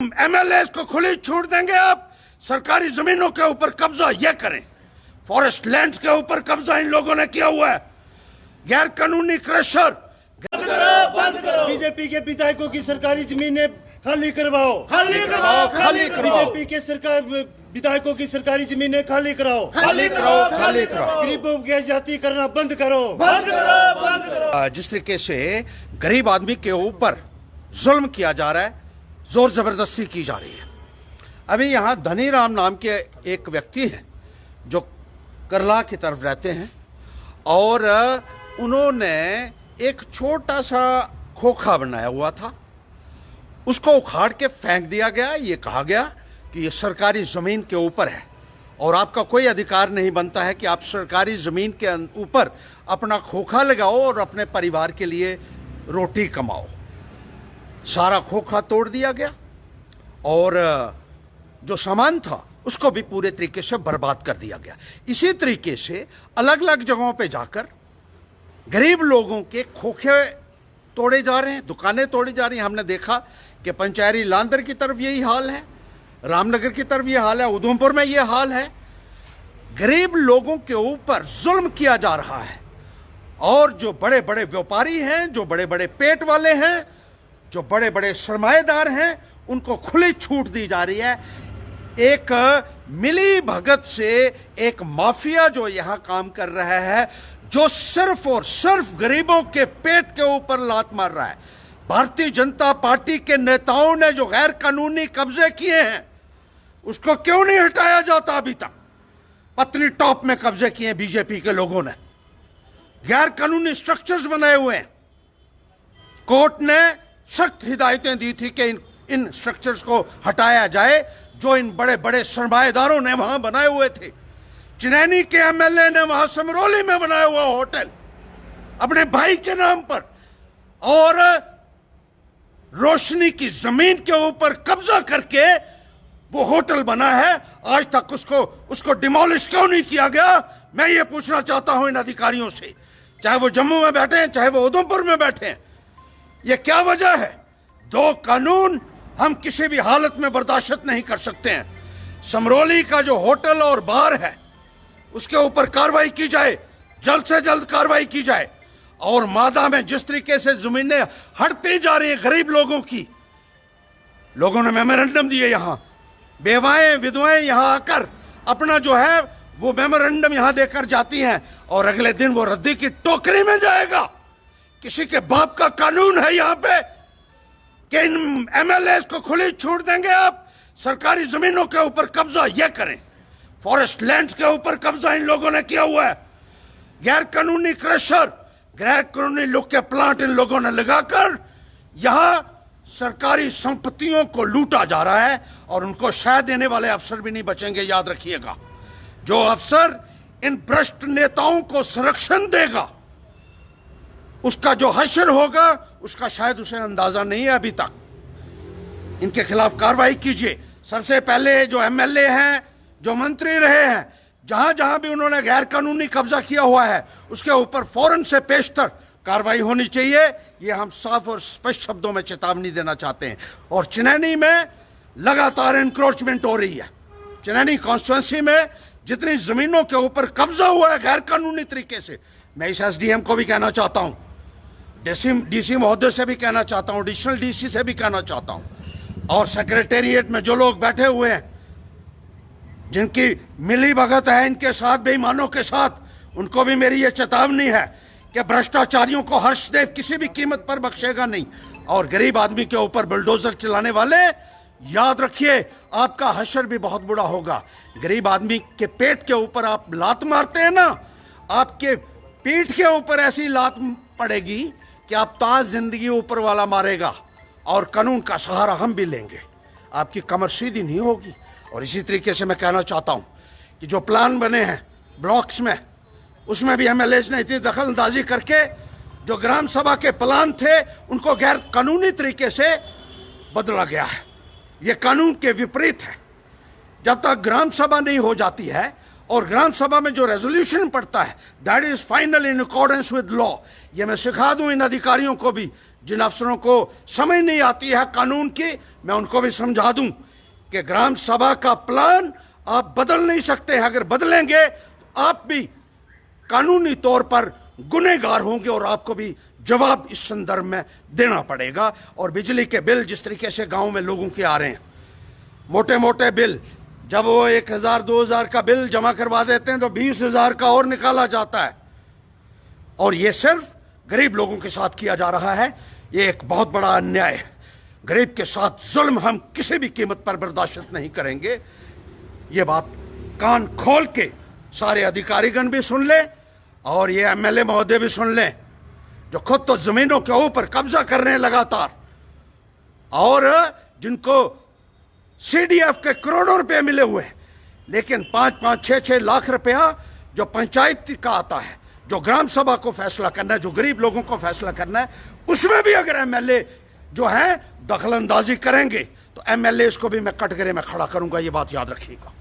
MLA को खुली छूट देंगे आप सरकारी जमीनों के ऊपर कब्जा ये करें। फॉरेस्ट लैंड के ऊपर कब्जा इन लोगों ने किया हुआ है। गैर कानूनी क्रशर बंद करो। बीजेपी के विधायकों की सरकारी जमीनें खाली करवाओ, खाली करवाओ, खाली कराओ। बीजेपी के सरकार विधायकों की सरकारी जमीनें खाली कराओ, खाली कराओ, खाली कराओ। गरीबों की जाति करना बंद करो, बंद करो, बंद करो। जिस तरीके से गरीब आदमी के ऊपर जुल्म किया जा रहा है, जोर जबरदस्ती की जा रही है। अभी यहाँ धनीराम नाम के एक व्यक्ति हैं जो करला की तरफ रहते हैं और उन्होंने एक छोटा सा खोखा बनाया हुआ था, उसको उखाड़ के फेंक दिया गया। ये कहा गया कि ये सरकारी ज़मीन के ऊपर है और आपका कोई अधिकार नहीं बनता है कि आप सरकारी ज़मीन के ऊपर अपना खोखा लगाओ और अपने परिवार के लिए रोटी कमाओ। सारा खोखा तोड़ दिया गया और जो सामान था उसको भी पूरे तरीके से बर्बाद कर दिया गया। इसी तरीके से अलग अलग जगहों पे जाकर गरीब लोगों के खोखे तोड़े जा रहे हैं, दुकानें तोड़ी जा रही हैं। हमने देखा कि पंचायरी लांदर की तरफ यही हाल है, रामनगर की तरफ ये हाल है, उधमपुर में ये हाल है। गरीब लोगों के ऊपर जुल्म किया जा रहा है और जो बड़े बड़े व्यापारी हैं, जो बड़े बड़े पेट वाले हैं, जो बड़े बड़े सरमाएदार हैं, उनको खुली छूट दी जा रही है। एक मिली भगत से एक माफिया जो यहां काम कर रहा है, जो सिर्फ और सिर्फ गरीबों के पेट के ऊपर लात मार रहा है। भारतीय जनता पार्टी के नेताओं ने जो गैर कानूनी कब्जे किए हैं उसको क्यों नहीं हटाया जाता अभी तक? पत्नी टॉप में कब्जे किए बीजेपी के लोगों ने, गैर कानूनी स्ट्रक्चर्स बनाए हुए हैं। कोर्ट ने सख्त हिदायतें दी थी कि इन स्ट्रक्चर्स को हटाया जाए जो इन बड़े बड़े सरमाएदारों ने वहां बनाए हुए थे। चिनैनी के एमएलए ने वहां समरौली में बनाया हुआ होटल अपने भाई के नाम पर और रोशनी की जमीन के ऊपर कब्जा करके वो होटल बना है। आज तक उसको डिमोलिश क्यों नहीं किया गया? मैं ये पूछना चाहता हूं इन अधिकारियों से, चाहे वो जम्मू में बैठे हैं, चाहे वो उधमपुर में बैठे हैं। ये क्या वजह है? दो कानून हम किसी भी हालत में बर्दाश्त नहीं कर सकते हैं। समरौली का जो होटल और बार है उसके ऊपर कार्रवाई की जाए, जल्द से जल्द कार्रवाई की जाए। और मादा में जिस तरीके से जमीनें हड़पी जा रही हैं गरीब लोगों की, लोगों ने मेमोरेंडम दिए। यहां बेवाएं विधवाएं यहां आकर अपना जो है वो मेमोरेंडम यहां देकर जाती हैं और अगले दिन वो रद्दी की टोकरी में जाएगा। किसी के बाप का कानून है यहां पे कि इन एमएलए को खुली छूट देंगे आप सरकारी जमीनों के ऊपर कब्जा ये करें। फॉरेस्ट लैंड के ऊपर कब्जा इन लोगों ने किया हुआ है। गैर कानूनी क्रशर, गैर कानूनी लुक के प्लांट इन लोगों ने लगाकर यहां सरकारी संपत्तियों को लूटा जा रहा है और उनको शह देने वाले अफसर भी नहीं बचेंगे। याद रखिएगा, जो अफसर इन भ्रष्ट नेताओं को संरक्षण देगा उसका जो हश्र होगा उसका शायद उसे अंदाजा नहीं है अभी तक। इनके खिलाफ कार्रवाई कीजिए। सबसे पहले जो एमएलए हैं, जो मंत्री रहे हैं, जहां जहां भी उन्होंने गैर कानूनी कब्जा किया हुआ है उसके ऊपर फौरन से पेशतर कार्रवाई होनी चाहिए। ये हम साफ और स्पष्ट शब्दों में चेतावनी देना चाहते हैं। और चिनैनी में लगातार इंक्रोचमेंट हो रही है। चिनैनी कॉन्स्टिट्यूंसी में जितनी जमीनों के ऊपर कब्जा हुआ है गैर कानूनी तरीके से, मैं इस एसडीएम को भी कहना चाहता हूं, डीसी महोदय से भी कहना चाहता हूं, एडिशनल डीसी से भी कहना चाहता हूं, और सेक्रेटेरिएट में जो लोग बैठे हुए हैं जिनकी मिली भगत है इनके साथ, बेईमानों के साथ, उनको भी मेरी ये चेतावनी है कि भ्रष्टाचारियों को हर्षदेव किसी भी कीमत पर बख्शेगा नहीं। और गरीब आदमी के ऊपर बुलडोजर चलाने वाले, याद रखिए आपका हश्र भी बहुत बुरा होगा। गरीब आदमी के पेट के ऊपर आप लात मारते हैं ना, आपके पीठ के ऊपर ऐसी लात पड़ेगी कि आप ताज जिंदगी ऊपर वाला मारेगा और कानून का सहारा हम भी लेंगे। आपकी कमर सीधी नहीं होगी। और इसी तरीके से मैं कहना चाहता हूं कि जो प्लान बने हैं ब्लॉक्स में, उसमें भी एमएलए ने इतनी दखल अंदाजी करके जो ग्राम सभा के प्लान थे उनको गैर कानूनी तरीके से बदला गया है। यह कानून के विपरीत है। जब तक ग्राम सभा नहीं हो जाती है और ग्राम सभा में जो रेजोल्यूशन पड़ता है that is final in accordance with law, ये मैं सिखा दूं इन अधिकारियों को भी जिन अफसरों को समझ नहीं आती है कानून की, मैं उनको भी समझा दूं कि ग्राम सभा का प्लान आप बदल नहीं सकते हैं। अगर बदलेंगे तो आप भी कानूनी तौर पर गुनहगार होंगे और आपको भी जवाब इस संदर्भ में देना पड़ेगा। और बिजली के बिल जिस तरीके से गांव में लोगों के आ रहे हैं, मोटे मोटे बिल, जब वो 1000 2000 का बिल जमा करवा देते हैं तो 20,000 का और निकाला जाता है। और ये सिर्फ गरीब लोगों के साथ किया जा रहा है। ये एक बहुत बड़ा अन्याय है। गरीब के साथ जुल्म हम किसी भी कीमत पर बर्दाश्त नहीं करेंगे। ये बात कान खोल के सारे अधिकारीगण भी सुन लें और ये एमएलए महोदय भी सुन लें, जो खुद तो जमीनों के ऊपर कब्जा कर रहे हैं लगातार, और जिनको सीडीएफ के करोड़ों रुपए मिले हुए हैं, लेकिन 5-5, 6-6 लाख रुपया जो पंचायत का आता है, जो ग्राम सभा को फैसला करना है, जो गरीब लोगों को फैसला करना है, उसमें भी अगर एमएलए जो है दखलंदाजी करेंगे तो एमएलए को भी मैं कटघरे में खड़ा करूंगा। ये बात याद रखिएगा।